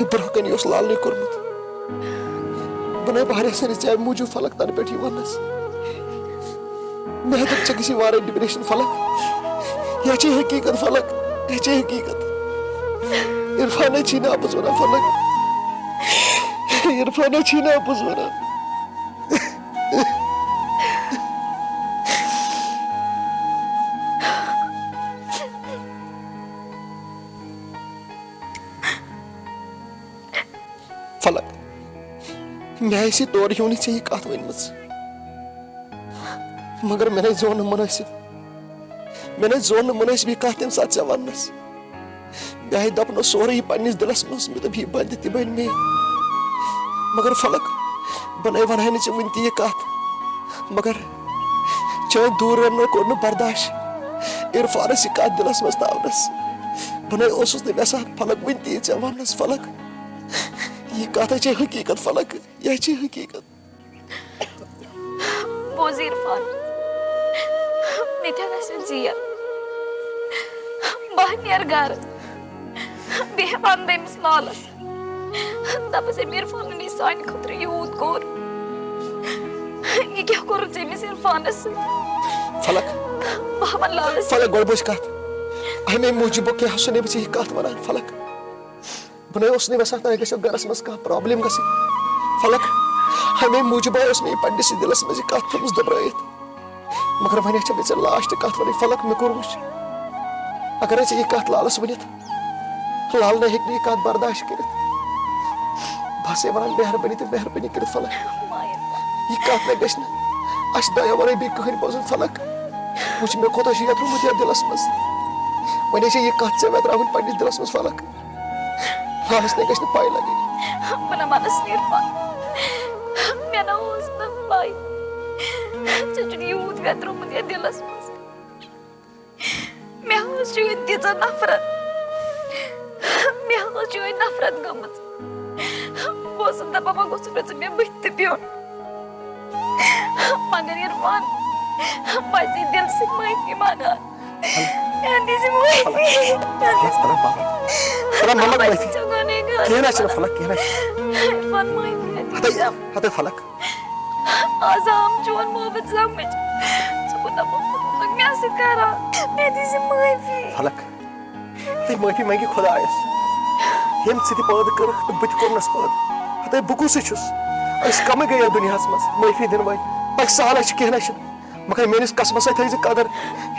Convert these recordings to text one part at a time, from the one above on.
برہ کن لال نے کورمت بہ واریاہ سٲنِس ژےٚ موٗجوٗب فلک تنہٕ پٮ۪ٹھ یہِ وننس مےٚ دوٚپ ژےٚ گژھی واریاہ ڈپریشن فلک یہ چھِ حقیقت فلک یہ چھِ حقیقت عرفانے چھی نہٕ اپُز ونان فلک عرفانے چھی نہٕ اپُز ونان فلک مےٚ آسہِ تورٕ ہیوٚنٕے ژےٚ یہِ کتھ ؤنمٕژ مگر مےٚ نَے زون نہٕ مُنٲسِب یہِ کتھ تمہِ ساتہٕ ژےٚ وننس مےٚ آیہِ دپنو سورُے پننِس دلس منٛز مےٚ دوٚپ یہِ بنہِ تہِ بنہِ مے مگر فلک بہٕ نَے ونہٕ ہا نہٕ ژےٚ وُنہِ تہِ یہِ کتھ مگر چٲنۍ دوٗر رننو کوٚر نہٕ برداش عرفانس یہِ کتھ دلس منٛز تھاونس بہٕ نَے اوسُس نہٕ یژھان فلک وُنہِ تہِ یہِ ژےٚ وننس فلک یہ کتھ ہے حقیقت فلک یہ حقیقت بوز عرفان مےٚ تہِ گژھِ ژیر بہٕ نیرٕ گرٕ بیٚیہِ ونہٕ بہٕ أمِس لالس دپس أمۍ عرفانن یہِ سانہِ خٲطرٕ یوٗت کوٚر یہِ کیٛاہ کوٚرُتھ ژےٚ أمِس عرفانس سۭتۍ فلک بہٕ ونہٕ لالس فلک گۄڈٕ بوٗزھ کتھ امے موٗجوٗب کیٛاہ سُہ نہٕ ژےٚ یہِ کتھ ونان فلک بہٕ نَے اوسُس نہٕ یژھان تۄہہِ گژھیو گرس منٛز کانٛہہ پرابلم گژھٕنۍ فلک امے موٗجوٗب اوس مےٚ یہِ پننسٕے دلس منٛز یہِ کتھ تھٲومٕژ دبرٲیِتھ مگر وۄنۍ چھےٚ مےٚ ژےٚ لاسٹ کتھ ونٕنۍ فلک مےٚ کوٚر وٕچھ اگرے ژےٚ یہِ کتھ لالس ؤنِتھ لال نَے ہیٚکہِ نہٕ یہِ کتھ برداش کٔرِتھ بہٕ ہسے ونان مہربٲنی تہٕ مہربٲنی کٔرِتھ فلک یہِ کتھ نَے گژھِ نہٕ اسہِ دۄیو ورٲے بیٚیہِ کٕہٕنۍ بوزُن فلک وٕچھ مےٚ کوتاہ چھُ یتھ روٗدمُت یتھ دلس منٛز وۄنۍ چھےٚ یہِ کتھ ژےٚ ویتراوٕنۍ پننِس دلس منٛز فلک لالس نَے گژھِ نہٕ پاے لگٕنۍ بہٕ نہٕ ونس نہٕ عرفان مےٚ نہ اوس نہٕ پاے ژےٚ چھُنہٕ یوٗت ویترومُت یتھ دلس منٛز مےٚ حظ چھُ تیٖژاہ نفرت گٔمٕژ بہٕ ٲسٕس دپان وۄنۍ گوٚژھ نہٕ ژٕ مےٚ بٕتھِ تہِ پیوٚن مگر عرفان بہٕ چھَسے دل سۭتۍ معٲفی منٛگان مےٚ دِژ معٲفی عرفان معٲفی فلک آز آم چون محبت سمجھ ژٕ کوٗتاہ محبت مےٚ سۭتۍ کران مےٚ دِژ معٲفی فلک تُہۍ معٲفی منٛگہِ خۄدایس ییٚمۍ ژٕ تہِ پٲدٕ کٔرٕکھ تہٕ بہٕ تہِ کوٚرنس پٲدٕ ہتے بہٕ کُسٕے چھُس أسۍ کمٕے گٔے یتھ دُنیاہس منٛز معٲفی دِنہٕ وٲلۍ تۄہہِ سہلٕے چھِ کینٛہہ نہ چھُنہٕ مگر میٲنِس قسمس تھٲے زِ قدر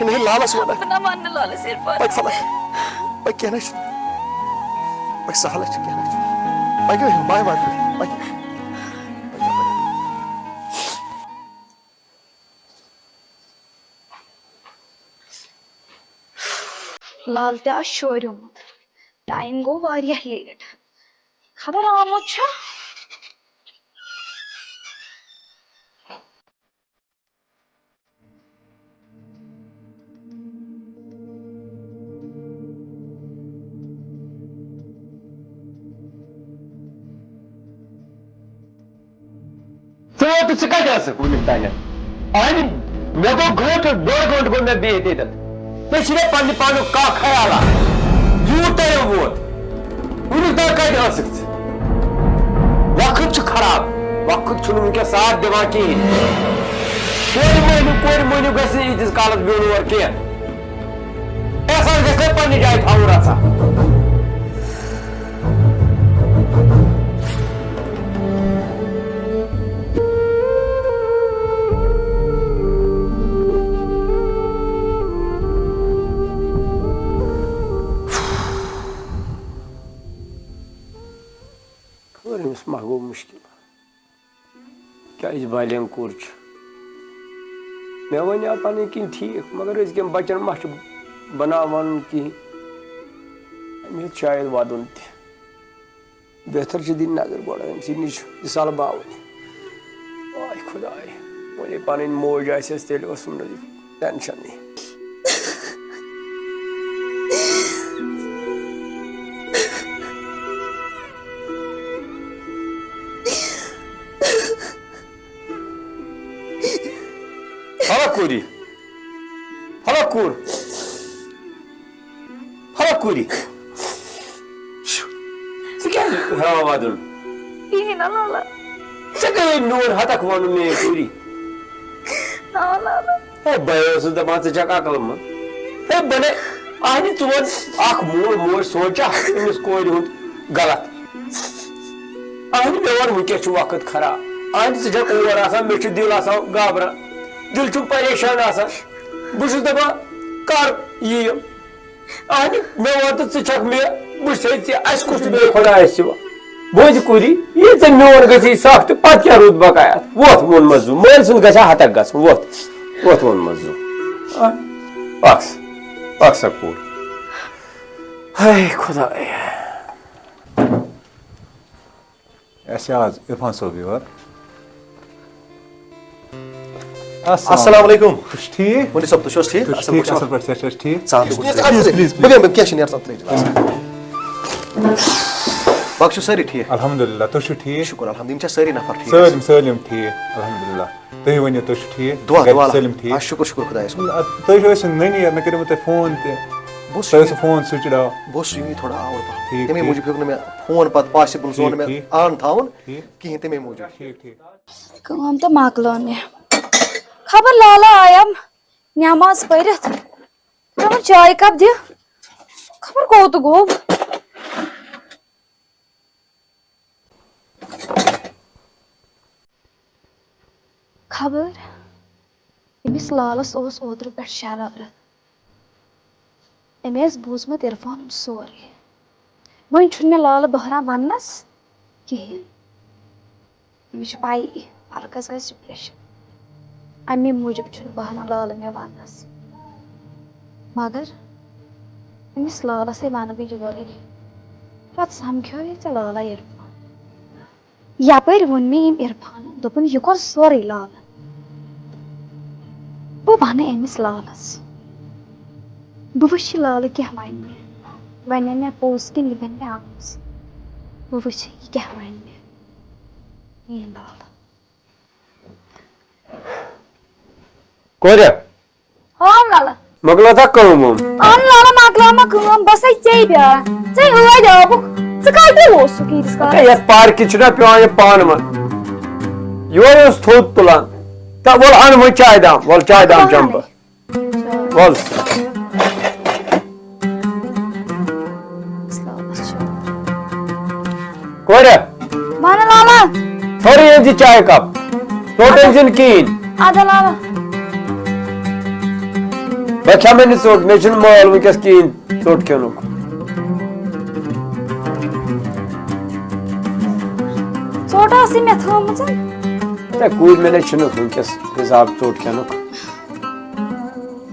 ہِنہٕ لالس ونان بہٕ نہ ونہٕ لالس عرفان فلک کینٛہہ نہ چھُنہٕ سہلٕے چھِ کینٛہہ نہ چھُنہٕ پٔکِو باے باے پٔکِو لال تہِ آو شوریومُت ٹایم گوٚو واریاہ لیٹ خبر آمُت چھُ ژٕ کتہِ ٲسٕکھ وُنیُک تانٮ۪تھ مےٚ گوٚو گٲنٛٹہٕ ڈۄڑ گٲنٛٹہٕ گوٚو مےٚ بِہِتھ ییٚتٮ۪تھ ژےٚ چھُے مےٚ پننہِ پانُک کانٛہہ خیالا یوٗت ٹایم ووت وُنیُک تام کتہِ ٲسٕکھ ژٕ وقت چھُ خراب وقت چھُنہٕ وُنکٮ۪س ساتھ دِوان کِہیٖنۍ کورِ مٔہنیوٗ گژھِ نہٕ ییٖتِس کالس بِہُن اور کینٛہہ احسان گژھِ نہٕ پننہِ جایہِ تھاوُن رژھا ما گوٚو مُشکِل کیٛازِ بالٮ۪ن کوٗر چھُ مےٚ وَنیٛاو پَنٕنۍ کِنۍ ٹھیٖک مگر أزکٮ۪ن بَچَن ما چھُ بَنان وَنُن کِہیٖنۍ أمۍ ہیوٚت شاید وَدُن تہِ بہتر چھُ دِنۍ نظر گۄڈٕ أمۍ سٕے نِش یہِ سَلباوٕنۍ واے خۄداے وۄنۍ پَنٕنۍ موج آسٮ۪س تیٚلہِ اوسُم نہٕ یہِ ٹٮ۪نشَنٕے کوٗری کوٗر ژٕ کیٛازِ نا ودن کہین لالا ژے میون ہتک ون میری کوری نا لالا ہے بھائی اس دپان ژے چھکھ عقل منٛز ہے بنے آہنہِ ژٕ وَن اکھ مول موج سونچا أمِس کورِ ہُنٛد غلط آہنہِ مےٚ وَن وٕنکیٚس چھُ وقت خراب آہنہِ ژٕ چھکھ اور آسان مےٚ چھُ دِل آسان گابران دِل چھُم پریشان آسان بہٕ چھُس دپان کر یِیِم آہنہِ مےٚ وَن تہٕ ژٕ چھکھ مےٚ بہٕ چھُسے ژےٚ اَسہِ کُس چھُ بیٚیہِ خۄدایس سِوا بوزِ کوری یہِ ژےٚ میون گژھی سکھ تہٕ پتہٕ کیٛاہ روٗد بقایات ووٚتھ ووٚن مےٚ زُو مٲلۍ سُنٛد گژھِ ہا ہتک گژھُن ووٚتھ ووٚن مےٚ زُو اکھ سا کوٗر ہے خۄدایا اَسہِ آز عرفان صٲب یور السلام علیکم تُہۍ چھِو ٹھیٖک مولوی صٲب تُہۍ چھِو حظ ٹھیٖک تُہۍ چھِو ٹھیٖک اَصٕل پٲٹھۍ صحت چھِ حظ ٹھیٖک کینٛہہ چھُنہٕ نیرٕ ژٕ ترٛٲیِو باقٕے چھِو سٲری ٹھیٖک الحمدُاللہ تُہۍ چھِو ٹھیٖک شُکُر الحمدُاللہ یِم چھا سٲری نفر ٹھیٖک سٲلِم ٹھیٖک الحمدُاللہ تُہۍ ؤنِو تُہۍ چھِو ٹھیٖک دُعا دُعا سٲلِم ٹھیٖک شُکُر شُکُر خۄدایَس کُن تُہۍ ٲسِو نٔنی مےٚ کٔرِو تۄہہِ فون تہِ تۄہہِ اوسوٕ فون سُچِڈ آف بہٕ اوسُس یِمٕے تھوڑا آوُر پَہم ٹھیٖک تَمے موٗجوٗب ہیوٚک نہٕ مےٚ فون پَتہٕ پاسِبٕل زون نہٕ مےٚ ٹھیٖک آن تھاوُن ٹھیٖک کِہیٖنۍ تَمے موٗجوٗب ٹھیٖک ٹھیٖک کٲم تہٕ مۄکلٲو مےٚ خبر لالا آیام نٮ۪ماز پٔرِتھ دَپان چاے کپ دِ خبر کوٚت گوٚو خبر أمِس لالس اوس اوترٕ پٮ۪ٹھ شرارت أمۍ ٲسۍ بوٗزمُت عرفانُن سورُے وۄنۍ چھُنہٕ مےٚ لالہٕ بہران وننس کِہیٖنۍ أمِس چھِ پَیی فلکس گژھِ ڈِپریشن امی موٗجوٗب چھُنہٕ بہران لالہٕ مےٚ وننس مگر أمِس لالسے ونہٕ بہٕ یورے پتہٕ سمکھیوے ژےٚ لالا عرفان یپٲرۍ ووٚن مےٚ أمۍ عرفانن دوٚپُن یہِ کوٚر سورُے لالن بہٕ ونہٕ أمِس لالس بہٕ وٕچھِ لالہٕ کیٛاہ ونہِ مےٚ ونے مےٚ پوٚز کِنہٕ یہِ بنہِ مےٚ اپُز بہٕ وٕچھِ یہِ کیٛاہ ونہِ مےٚ میٲنۍ لالہٕ کوریا ہاں لالا مۄکلٲوتھا کٲم وٲم اہن لالا مۄکلٲو مےٚ کٲم بس ژے بیٛاکھ ژے ٲدۍ آبُکھ ژٕ کتہِ اوسُکھ ییٖتِس کالس یتھ پارکہِ چھُنہ پیوان یہِ پانہٕ وۄنۍ یورٕ اوس تھوٚد تُلان تہٕ وۄل اَن وۄنۍ چاے دام وۄل چاے دام چٮ۪مہٕ بہٕ وۄل کوریا ون لالا تھوڑی أنۍ زِ چاے کپ ژوٚٹ أنۍ زِ نہٕ کِہیٖنۍ ادا لالا بہٕ کھٮ۪مے نہٕ ژوٚٹ مےٚ چھُنہٕ مٲل وٕنکیٚس کِہیٖنۍ ژوٚٹ کھیوٚنُک ژوٚٹ ٲسٕے مےٚ تھٲومٕژ ہے کوٗر مےٚ نَے چھُنہٕ وٕنکیٚس حِساب ژوٚٹ کھٮ۪نُک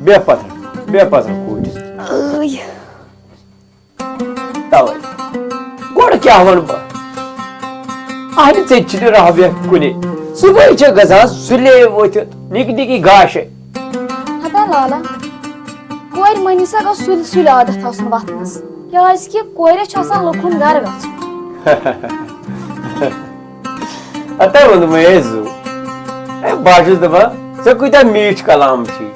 بیٚہہ پتھر کوٗرِس توے گۄڈٕ کیٛاہ وَنہٕ بہٕ اہنہِ ژےٚ تہِ چھِنہٕ رحبیت کُنہِ صُبحٲے چھِ گژھان سُلے ؤتھِتھ نِکۍ نِکی گاشے ادا لالا کورِ مٔہنِو سا گوٚژھ سُلہِ سُلہِ عادت آسُن وتھنس کیازِ کہِ کورِ چھُ آسان لُکُن گرٕ گژھُن اَتَے ووٚنمَے ہے زُو ہے بہٕ چھُس دَپان ژےٚ کۭتیاہ میٖٹھۍ کلام چھِی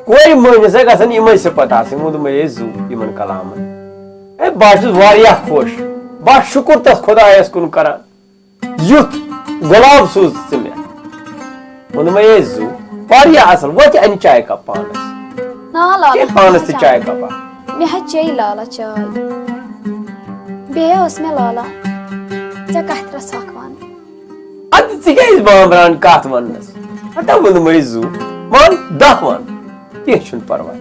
کورِ مٔہنِس ہے گژھن یِمے صِفت آسٕنۍ ووٚنمَے ہے زُو یِمن کلامن ہے بہٕ چھُس واریاہ خۄش بہٕ شُکُر تتھ خۄدایس کُن کران یُتھ گۄلاب سوٗز ژٕ مےٚ ووٚنمَے ہے زُو واریاہ اصل وۄتھ انہِ چاے کپ پانس نا لالا پانس تہِ چاے کپ اکھ مےٚ حظ چیٚیہِ لالا چاے بیٚیہِ ٲس مےٚ لالا ژےٚ کتھِ رژھ اکھ ونٕنۍ اَدٕ ژٕ کیازِ بامبران کتھ وننس ہتا ووٚنمَے زُو ون 10 ون کینٛہہ چھُنہٕ پرواے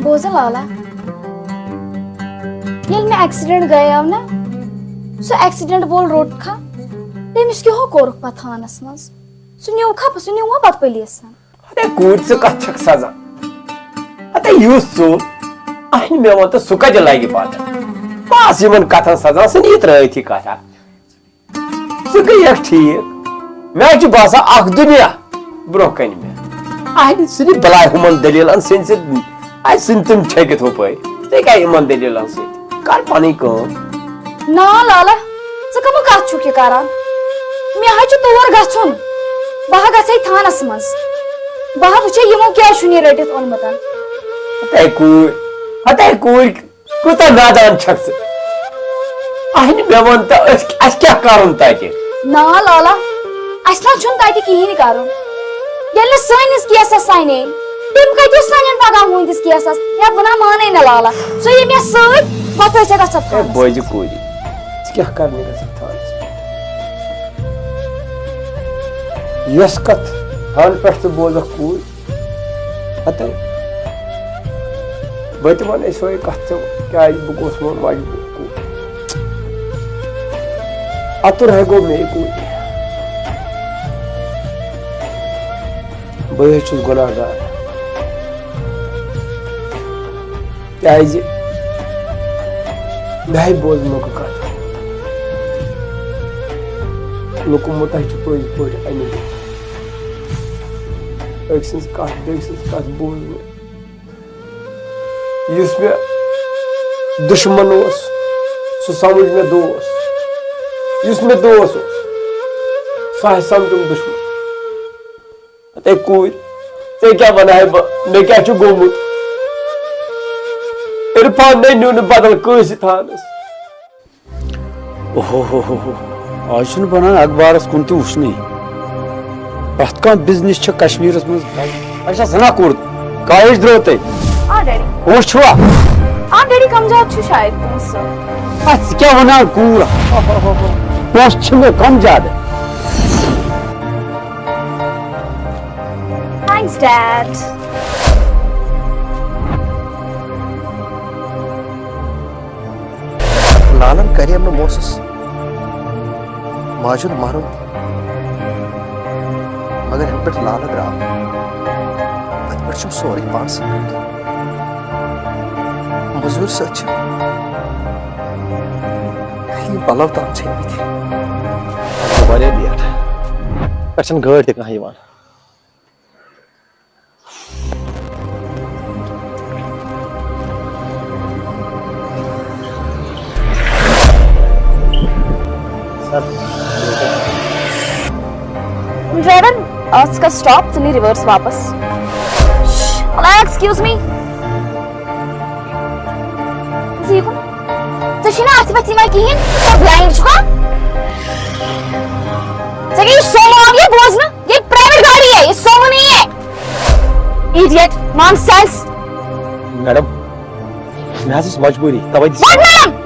بوزٕ لالا ییٚلہِ مےٚ ایکسِڈنٹ گٔیاو نا سُہ ایکسِڈنٹ وول روٚٹکھا تٔمِس کیٛاہ کوٚرُکھ پتہٕ تھانس منٛز سُہ نیوٗوا پتہٕ پُلیٖسن ہتے کوٗر ژٕ کتھ چھکھ سزان ہتے یُس ژوٚل اہنہِ مےٚ ووٚن تہٕ سُہ کتہِ لگہِ پتہٕ بس یِمن کتھن سزان سُہ نی ترٲیتھی کتھا ژٕ گٔیکھ ٹھیٖک مےٚ چھُ باسان اکھ دُنیا برونٛہہ کنہِ مےٚ اہنہِ سُہ نی بلاے ہُمن دٔلیٖلن سٕنٛدِ سۭتۍ اَسہِ ژھٕنۍ تِم چھٔکِتھ ہُپٲرۍ ژےٚ کیٛاہ یِمن دٔلیٖلن سۭتۍ کر پنٕنۍ کٲم نا لالا ژٕ کٕمہٕ کتھ چھُکھ یہِ کران مےٚ حظ چھُ تور گژھُن بہٕ ہا گژھے تھانس منٛز بہٕ ہا وٕچھے یِمو کیٛازِ چھُن یہِ رٔٹِتھ اوٚنمُت ہتے کوٗر کوٗتاہ نادان چھکھ ژٕ ahni me won ta as kya karun tate نا لالا اس نا چھن تاتی کہین کرن یل سانس کیسس سانے تم کتہ سانن پگہ ہندس کیسس یا بنا مانے نا لالا سو یہ مے سۭتۍ پتہ ژے گژھت boyji kuri kya karne ka thanes yes kat han peht boza kuri atay baitu man esoy kat kya bu kosmon waj atur hai go me kuri بہٕ چھُس گۄناہگار کیازِ مےٚ ہاے بوز لُکہٕ کتھ لُکو مُتاہ چھُ پٔزۍ پٲٹھۍ أنِتھ أکۍ سٕنٛز کتھ بیٚکہِ سٕنٛز کتھ بوز مےٚ یُس مےٚ دُشمن اوس سُہ سمجھ مےٚ دوس یُس مےٚ دوس اوس سُہ آسہِ سمجھُم دُشمن تے کوٗر ژےٚ کیٛاہ وَنہٕ بہٕ مےٚ کیٛاہ چھُ گوٚمُت عرفان نے نیوٗ نہٕ بدل کٲنٛسہِ تھانس آج چھُنہٕ بنان اخبارس کُن تہِ وٕچھنٕے پرٛٮ۪تھ کانٛہہ بِزنِس چھِ کشمیٖرس منٛز اچھا زنا کوٚر کالج درٛاو تۄہہِ ہاں ڈیڈی پونٛسہٕ چھُوا ہاں ڈیڈی کم زیادٕ چھُ شاید پونٛسہٕ ژٕ کیٛاہ وَنان کوٗر پونٛسہٕ چھِ مےٚ کم زیادٕ تھینکس ڈیڈ لالن کریم نہٕ موسس ماجُن مارُن مگر ییٚلہِ پٮ۪ٹھ لالہٕ درٛاو تتہِ پٮ۪ٹھ چھُم سورُے پانسٕے پٮ۪ٹھ موٚزوٗرۍ سۭتۍ چھِ یِم پلو تام ژھیٚنمٕتۍ واریاہ لیٹ پٮ۪ٹھ چھنہٕ گٲڑۍ تہِ کانٛہہ یِوان ڈرائیور ژٕ کر سٹاپ ژٕ نی ریورس واپس ہلو ایکسکیوز می ژٕ چھُے نہٕ اتھ وتھ یِوان کِہیٖنۍ ژٕ بلایِنڈ چھُکھا ژےٚ کیٛاہ یہِ سومو آو یہ بوزنہٕ یہ پرائیویٹ گاڑی ہے یہ سومو نہیں ہے ایڈیٹ نان سینس میڈم مےٚ حظ ٲس مجبوٗری تَوَے واٹ میڈم